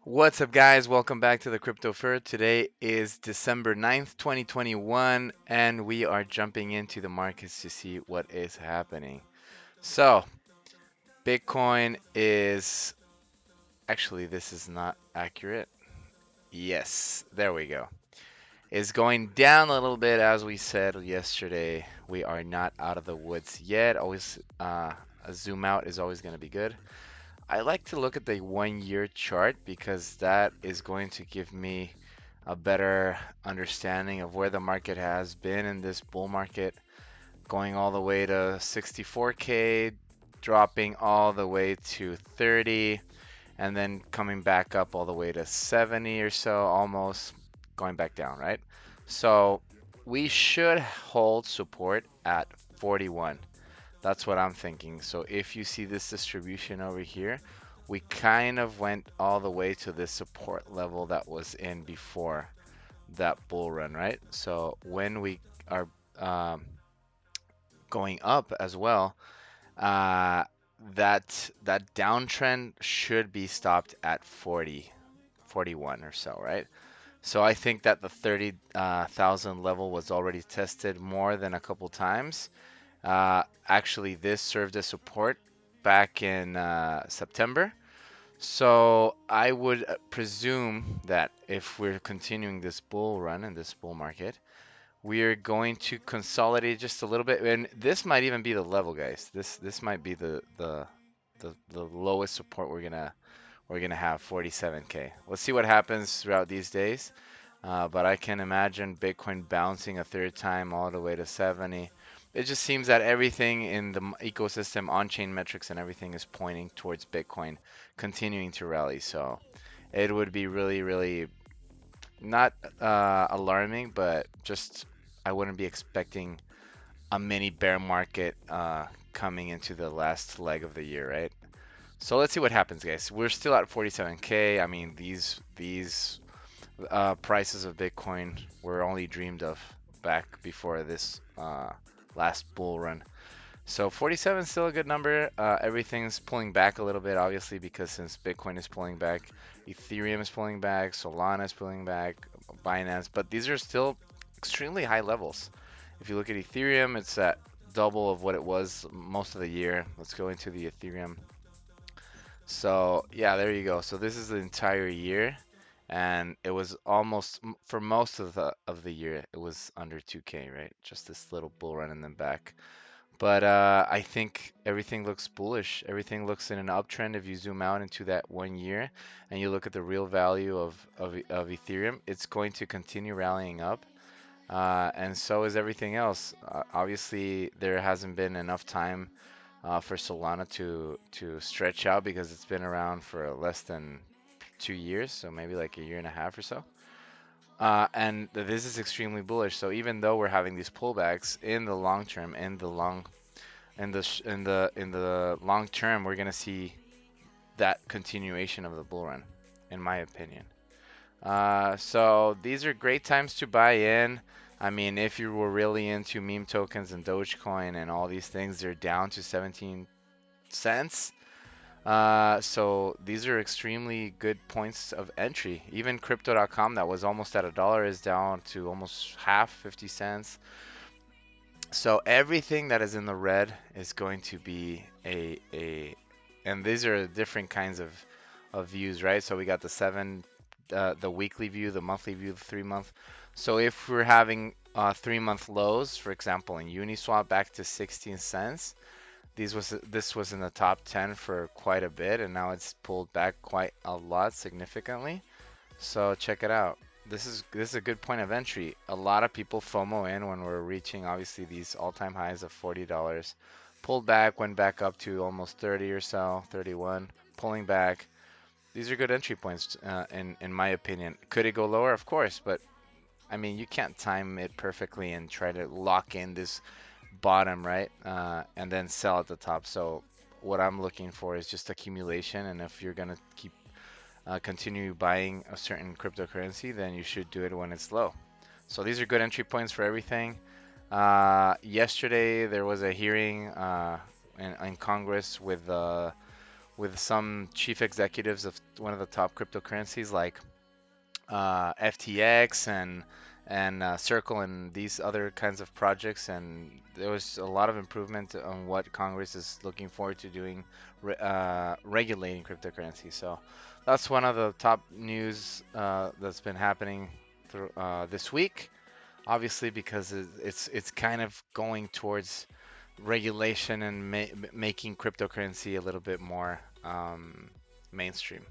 What's up, guys? Welcome back to the Crypto Fur. Today is December 9th, 2021, and we are jumping into the markets to see what is happening. So, Bitcoin is actually, this is not accurate. Yes, there we go. Is going down a little bit as we said yesterday. We are not out of the woods yet. Always, a zoom out is always going to be good. I like to look at the 1 year chart because that is going to give me a better understanding of where the market has been in this bull market, going all the way to 64K, dropping all the way to 30, and then coming back up all the way to 70 or so, almost going back down, right? So we should hold support at 41. That's what I'm thinking. So if you see this distribution over here, we kind of went all the way to this support level that was in before that bull run, right? So when we are um, going up as well, uh, that downtrend should be stopped at 40, 41 or so, right? So I think that the 30,000 level was already tested more than a couple times. Actually, this served as support back in September. So I would presume that if we're continuing this bull run in this bull market, we are going to consolidate just a little bit, and this might even be the level, guys. This might be the lowest support we're gonna have, 47K. Let's see what happens throughout these days. But I can imagine Bitcoin bouncing a third time all the way to 70. It just seems that everything in the ecosystem, on-chain metrics and everything is pointing towards Bitcoin continuing to rally. So it would be really, really not alarming, but just I wouldn't be expecting a mini bear market coming into the last leg of the year, right? So let's see what happens, guys. We're still at 47K. I mean, these prices of Bitcoin were only dreamed of back before this last bull run. So 47 is still a good number. Everything's pulling back a little bit, obviously, because since Bitcoin is pulling back, Ethereum is pulling back, Solana is pulling back, Binance, but these are still extremely high levels. If you look at Ethereum, it's at double of what it was most of the year. Let's go into the Ethereum. So yeah, there you go. So this is the entire year, and it was almost for most of the year, it was under 2K, right? Just this little bull run and then back. But I think everything looks bullish. Everything looks in an uptrend. If you zoom out into that 1 year and you look at the real value of Ethereum, it's going to continue rallying up. And so is everything else. Obviously, there hasn't been enough time for Solana to stretch out because it's been around for less than 2 years, so maybe like a year and a half or so. And this is extremely bullish. So even though we're having these pullbacks in the long term, in the long term, we're gonna see that continuation of the bull run, in my opinion. So these are great times to buy in. I mean, if you were really into meme tokens and Dogecoin and all these things, they're down to 17 cents. So these are extremely good points of entry. Even crypto.com that was almost at a dollar is down to almost half, 50 cents. So everything that is in the red is going to be and these are different kinds of views, right? So we got the weekly view, the monthly view, the 3 month. So if we're having 3 month lows, for example, in Uniswap back to 16 cents, this was in the top 10 for quite a bit, and now it's pulled back quite a lot significantly. So check it out. This is a good point of entry. A lot of people FOMO in when we're reaching obviously these all-time highs of $40. Pulled back, went back up to almost 30 or so, 31, pulling back. These are good entry points in my opinion. Could it go lower? Of course, but I mean you can't time it perfectly and try to lock in this bottom, right? And then sell at the top. So what I'm looking for is just accumulation, and if you're gonna keep continue buying a certain cryptocurrency, then you should do it when it's low. So these are good entry points for everything. Yesterday there was a hearing in Congress with with some chief executives of one of the top cryptocurrencies like FTX and Circle and these other kinds of projects, and there was a lot of improvement on what Congress is looking forward to doing, regulating cryptocurrency. So that's one of the top news that's been happening through this week. Obviously, because it's kind of going towards regulation and making cryptocurrency a little bit more mainstream.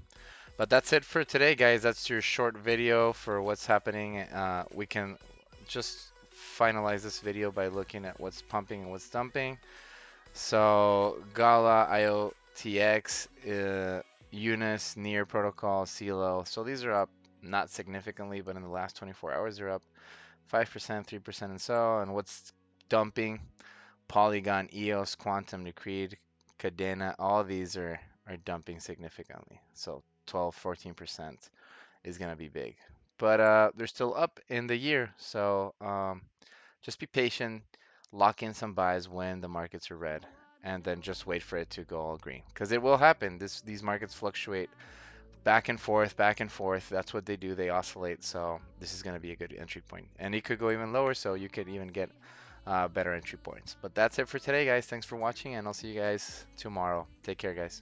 But that's it for today, guys. That's your short video for what's happening. We can just finalize this video by looking at what's pumping and what's dumping. So Gala, IOTX, Eunice, Near Protocol, CELO. So these are up not significantly, but in the last 24 hours they're up 5%, 3%, and so. And what's dumping? Polygon, EOS, Quantum, Decreed, Cadena. All these are dumping significantly. So 12, 14% is going to be big. But they're still up in the year. So just be patient, lock in some buys when the markets are red, and then just wait for it to go all green. Because it will happen. These markets fluctuate back and forth, back and forth. That's what they do. They oscillate. So this is going to be a good entry point. And it could go even lower, so you could even get better entry points. But that's it for today, guys. Thanks for watching, and I'll see you guys tomorrow. Take care, guys.